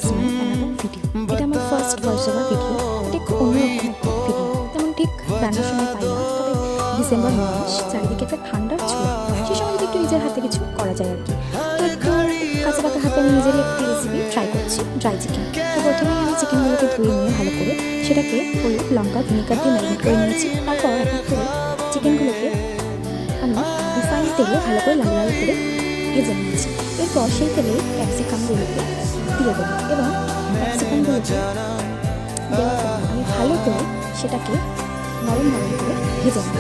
is my another video. এটা আমার first voice over video. এটা একটু অন্যরকম একটা ভিডিও। তেমন ঠিক রান্নার সময় পাই না, তবে ডিসেম্বর মাস, চারিদিকে একটা ঠান্ডার ছোঁয়া, সে সময় যদি একটু নিজের হাতে কিছু করা যায় আর কি। তো একটু কাঁচা পাকা হাতে আমি নিজেরই একটি রেসিপি ট্রাই করছি, ড্রাই চিকেন। তো প্রথমেই আমি চিকেনগুলোকে ধুয়ে নিয়ে ভালো করে সেটাকে হলুদ, লঙ্কা, ভিনেগার দিয়ে ম্যারিনেট করে নিয়েছি। তারপর এক এক করে চিকেনগুলোকে আমি রিফাইন তেলে ভালো করে লাল লাল করে ভেজে নিয়েছি। এরপর সেই তেলে ক্যাপসিকামগুলোকে দিয়ে দেবো এবং ক্যাপসিকামগুলোকে দেওয়ার পর আমি ভালো করে সেটাকে নরম নরম করে ভেজে নেব।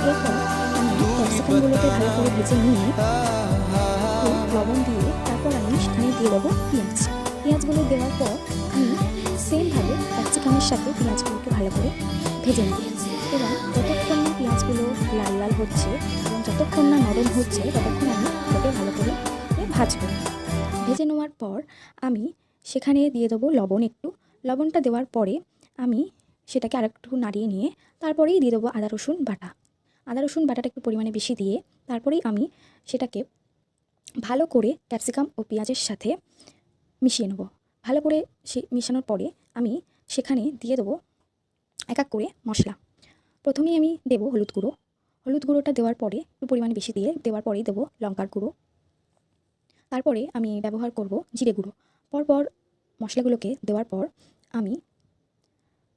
এরপর আমি ক্যাপসিকামগুলোকে ভালো করে ভেজে নিয়ে লবণ দিয়ে তারপর আমি সেখানে দিয়ে দেবো পেঁয়াজগুলো দেওয়ার পর আমি সেমভাবে ক্যাপসিকামের সাথে পেঁয়াজগুলোকে ভালো করে ভেজে নেব এবং যতক্ষণ না পেঁয়াজগুলো লাল লাল হচ্ছে এবং যতক্ষণ না নরম হচ্ছে ততক্ষণ আমি ওটাকে ভালো করে ভাজবো। ভেজে নেওয়ার পর আমি সেখানে দিয়ে দেবো লবণ। একটু লবণটা দেওয়ার পরে আমি সেটাকে আরেকটু নাড়িয়ে নিয়ে তারপরেই দিয়ে দেবো আদা রসুন বাটা। আদা রসুন বাটাটা একটু পরিমাণে বেশি দিয়ে তারপরেই আমি সেটাকে ভালো করে ক্যাপসিকাম ও পেঁয়াজের সাথে মিশিয়ে নেব। ভালো করে মিশানোর পরে আমি সেখানে দিয়ে দেবো এক এক করে মশলা। প্রথমেই আমি দেবো হলুদ গুঁড়ো। হলুদ গুঁড়োটা দেওয়ার পরে একটু পরিমাণ বেশি দিয়ে দেওয়ার পরেই দেবো লঙ্কার গুঁড়ো। তারপরে আমি ব্যবহার করব জিরে গুঁড়ো। পরপর মশলাগুলোকে দেওয়ার পর আমি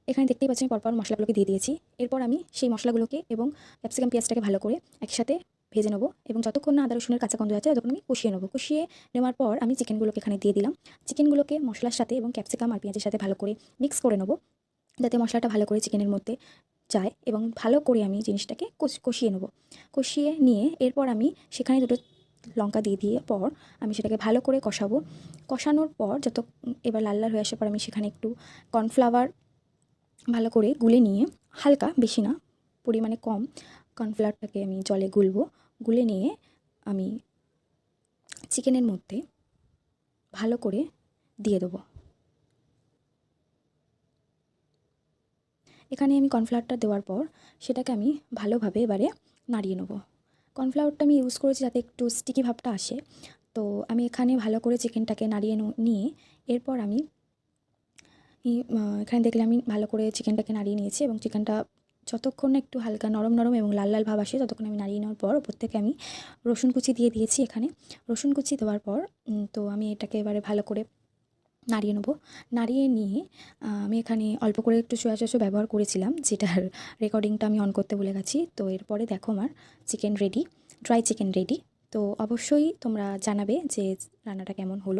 এখানে দেখতেই পাচ্ছি পরপর মশলাগুলোকে দিয়ে দিয়েছি। এরপর আমি সেই মশলাগুলোকে এবং ক্যাপসিকাম পেঁয়াজটাকে ভালো করে একসাথে ভেজে নেবো এবং যতক্ষণ না আদা রসুনের কাঁচা গন্ধ আছে ততক্ষণ আমি কষিয়ে নেবো। কষিয়ে নেওয়ার পর আমি চিকেনগুলোকে এখানে দিয়ে দিলাম। চিকেনগুলোকে মশলার সাথে এবং ক্যাপসিকাম আর পেঁয়াজের সাথে ভালো করে মিক্স করে নেবো, যাতে মশলাটা ভালো করে চিকেনের মধ্যে যায় এবং ভালো করে আমি জিনিসটাকে কষিয়ে নেবো। কষিয়ে নিয়ে এরপর আমি সেখানে দুটো লঙ্কা দিয়ে পর আমি সেটাকে ভালো করে কষাবো। কষানোর পর এবার লাল লাল হয়ে আসার পর আমি সেখানে একটু কর্নফ্লাওয়ার ভালো করে গুলে নিয়ে, হালকা, বেশি না, পরিমাণে কম, কর্নফ্লাওয়ারটাকে আমি জলে গুলে নিয়ে আমি চিকেনের মধ্যে ভালো করে দিয়ে দেবো। এখানে আমি কর্নফ্লাওয়ারটা দেওয়ার পর সেটাকে আমি ভালোভাবে এবারে নাড়িয়ে নেব। কর্নফ্লাওয়ারটা আমি ইউজ করেছি যাতে একটু স্টিকি ভাবটা আসে। তো আমি এখানে ভালো করে চিকেনটাকে নাড়িয়ে নিয়ে এরপর আমি এখানে দেখলে আমি ভালো করে চিকেনটাকে নাড়িয়ে নিয়েছি এবং চিকেনটা যতক্ষণ না একটু হালকা নরম নরম এবং লাল লাল ভাব আসে ততক্ষণ আমি নাড়িয়ে নেওয়ার পর ওপর থেকে আমি রসুন কুচি দিয়ে দিয়েছি। এখানে রসুন কুচি দেওয়ার পর তো আমি এটাকে এবারে ভালো করে নাড়িয়ে নেবো। নাড়িয়ে নিয়ে আমি এখানে অল্প করে একটু সয়া সসও ব্যবহার করেছিলাম, যেটার রেকর্ডিংটা আমি অন করতে ভুলে গেছি। তো এরপরে দেখো আমার chicken ready, dry chicken ready. তো অবশ্যই তোমরা জানাবে যে রান্নাটা কেমন হলো।